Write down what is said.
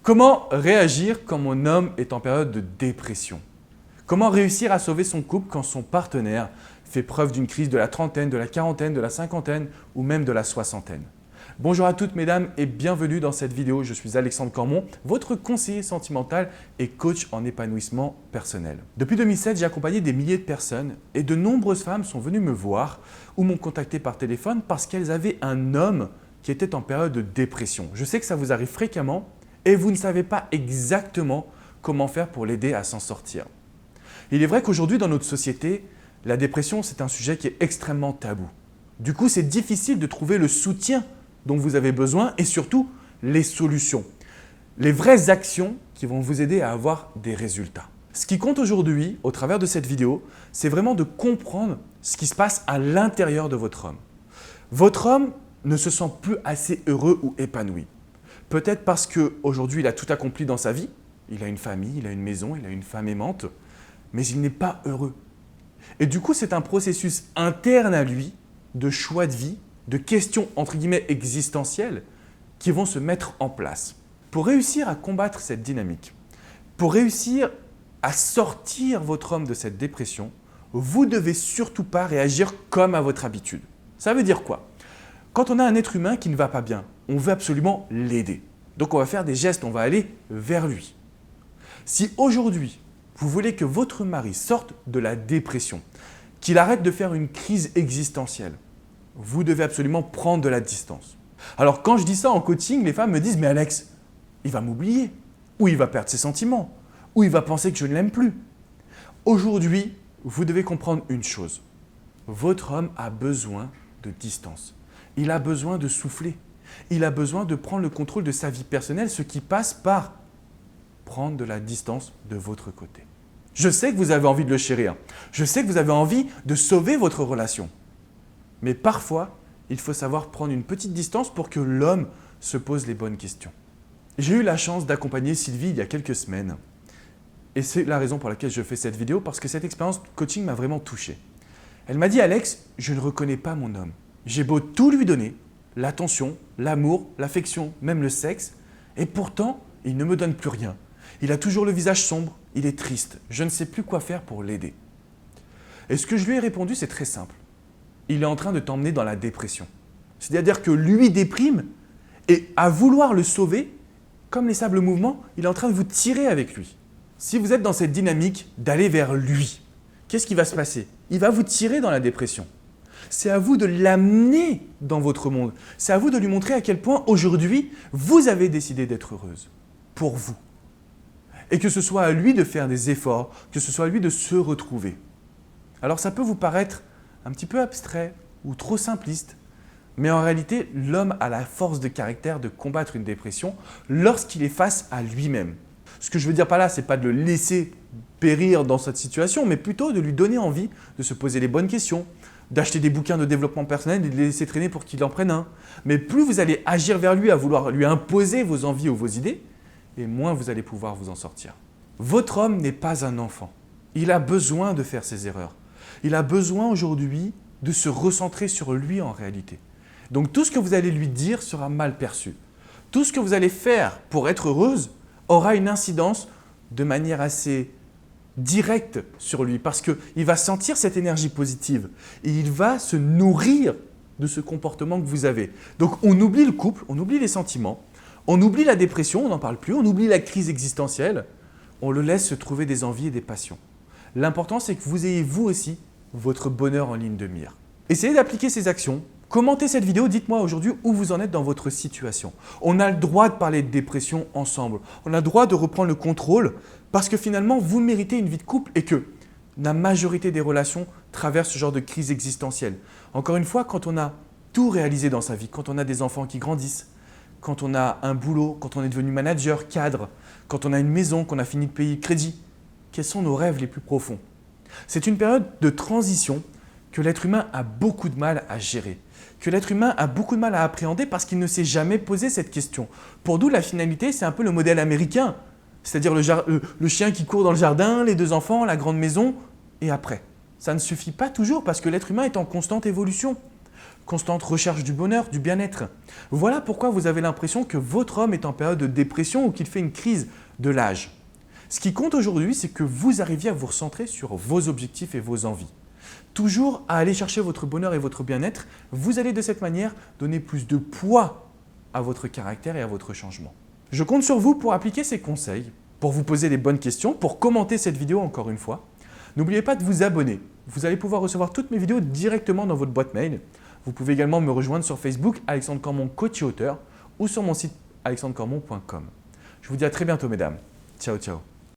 Comment réagir quand mon homme est en période de dépression? Comment réussir à sauver son couple quand son partenaire fait preuve d'une crise de la trentaine, de la quarantaine, de la cinquantaine ou même de la soixantaine? Bonjour à toutes mesdames et bienvenue dans cette vidéo. Je suis Alexandre Cormon, votre conseiller sentimental et coach en épanouissement personnel. Depuis 2007, j'ai accompagné des milliers de personnes et de nombreuses femmes sont venues me voir ou m'ont contacté par téléphone parce qu'elles avaient un homme qui était en période de dépression. Je sais que ça vous arrive fréquemment et vous ne savez pas exactement comment faire pour l'aider à s'en sortir. Il est vrai qu'aujourd'hui, dans notre société, la dépression, c'est un sujet qui est extrêmement tabou. Du coup, c'est difficile de trouver le soutien dont vous avez besoin et surtout les solutions, les vraies actions qui vont vous aider à avoir des résultats. Ce qui compte aujourd'hui, au travers de cette vidéo, c'est vraiment de comprendre ce qui se passe à l'intérieur de votre homme. Votre homme ne se sent plus assez heureux ou épanoui. Peut-être parce qu'aujourd'hui, il a tout accompli dans sa vie, il a une famille, il a une maison, il a une femme aimante, mais il n'est pas heureux. Et du coup, c'est un processus interne à lui de choix de vie, de questions entre guillemets existentielles qui vont se mettre en place. Pour réussir à combattre cette dynamique, pour réussir à sortir votre homme de cette dépression, vous ne devez surtout pas réagir comme à votre habitude. Ça veut dire quoi? Quand on a un être humain qui ne va pas bien, on veut absolument l'aider. Donc on va faire des gestes, on va aller vers lui. Si aujourd'hui, vous voulez que votre mari sorte de la dépression, qu'il arrête de faire une crise existentielle, vous devez absolument prendre de la distance. Alors quand je dis ça en coaching, les femmes me disent « Mais Alex, il va m'oublier, ou il va perdre ses sentiments, ou il va penser que je ne l'aime plus. » Aujourd'hui, vous devez comprendre une chose. Votre homme a besoin de distance. Il a besoin de souffler. Il a besoin de prendre le contrôle de sa vie personnelle, ce qui passe par prendre de la distance de votre côté. Je sais que vous avez envie de le chérir. Je sais que vous avez envie de sauver votre relation. Mais parfois, il faut savoir prendre une petite distance pour que l'homme se pose les bonnes questions. J'ai eu la chance d'accompagner Sylvie il y a quelques semaines. Et c'est la raison pour laquelle je fais cette vidéo, parce que cette expérience coaching m'a vraiment touché. Elle m'a dit « Alex, je ne reconnais pas mon homme. J'ai beau tout lui donner, l'attention, l'amour, l'affection, même le sexe, et pourtant, il ne me donne plus rien. Il a toujours le visage sombre, il est triste. Je ne sais plus quoi faire pour l'aider. » Et ce que je lui ai répondu, c'est très simple. Il est en train de t'emmener dans la dépression. C'est-à-dire que lui déprime et à vouloir le sauver, comme les sables mouvements, il est en train de vous tirer avec lui. Si vous êtes dans cette dynamique d'aller vers lui, qu'est-ce qui va se passer? Il va vous tirer dans la dépression. C'est à vous de l'amener dans votre monde. C'est à vous de lui montrer à quel point aujourd'hui, vous avez décidé d'être heureuse pour vous. Et que ce soit à lui de faire des efforts, que ce soit à lui de se retrouver. Alors ça peut vous paraître un petit peu abstrait ou trop simpliste, mais en réalité, l'homme a la force de caractère de combattre une dépression lorsqu'il est face à lui-même. Ce que je veux dire par là, ce n'est pas de le laisser périr dans cette situation, mais plutôt de lui donner envie de se poser les bonnes questions, d'acheter des bouquins de développement personnel et de les laisser traîner pour qu'il en prenne un. Mais plus vous allez agir vers lui, à vouloir lui imposer vos envies ou vos idées, et moins vous allez pouvoir vous en sortir. Votre homme n'est pas un enfant. Il a besoin de faire ses erreurs. Il a besoin aujourd'hui de se recentrer sur lui en réalité. Donc tout ce que vous allez lui dire sera mal perçu. Tout ce que vous allez faire pour être heureuse aura une incidence de manière assez directe sur lui parce qu'il va sentir cette énergie positive et il va se nourrir de ce comportement que vous avez. Donc on oublie le couple, on oublie les sentiments, on oublie la dépression, on n'en parle plus, on oublie la crise existentielle, on le laisse se trouver des envies et des passions. L'important, c'est que vous ayez vous aussi votre bonheur en ligne de mire. Essayez d'appliquer ces actions. Commentez cette vidéo, dites-moi aujourd'hui où vous en êtes dans votre situation. On a le droit de parler de dépression ensemble. On a le droit de reprendre le contrôle parce que finalement, vous méritez une vie de couple et que la majorité des relations traversent ce genre de crise existentielle. Encore une fois, quand on a tout réalisé dans sa vie, quand on a des enfants qui grandissent, quand on a un boulot, quand on est devenu manager, cadre, quand on a une maison, qu'on a fini de payer le crédit, quels sont nos rêves les plus profonds? C'est une période de transition que l'être humain a beaucoup de mal à gérer, que l'être humain a beaucoup de mal à appréhender parce qu'il ne s'est jamais posé cette question. Pour nous, la finalité, c'est un peu le modèle américain, c'est-à-dire le chien qui court dans le jardin, les deux enfants, la grande maison, et après. Ça ne suffit pas toujours parce que l'être humain est en constante évolution. constante recherche du bonheur, du bien-être. Voilà pourquoi vous avez l'impression que votre homme est en période de dépression ou qu'il fait une crise de l'âge. Ce qui compte aujourd'hui, c'est que vous arriviez à vous recentrer sur vos objectifs et vos envies. Toujours à aller chercher votre bonheur et votre bien-être, vous allez de cette manière donner plus de poids à votre caractère et à votre changement. Je compte sur vous pour appliquer ces conseils, pour vous poser les bonnes questions, pour commenter cette vidéo encore une fois. N'oubliez pas de vous abonner. Vous allez pouvoir recevoir toutes mes vidéos directement dans votre boîte mail. Vous pouvez également me rejoindre sur Facebook, Alexandre Cormon, coach et auteur, ou sur mon site alexandrecormon.com. Je vous dis à très bientôt, mesdames. Ciao, ciao.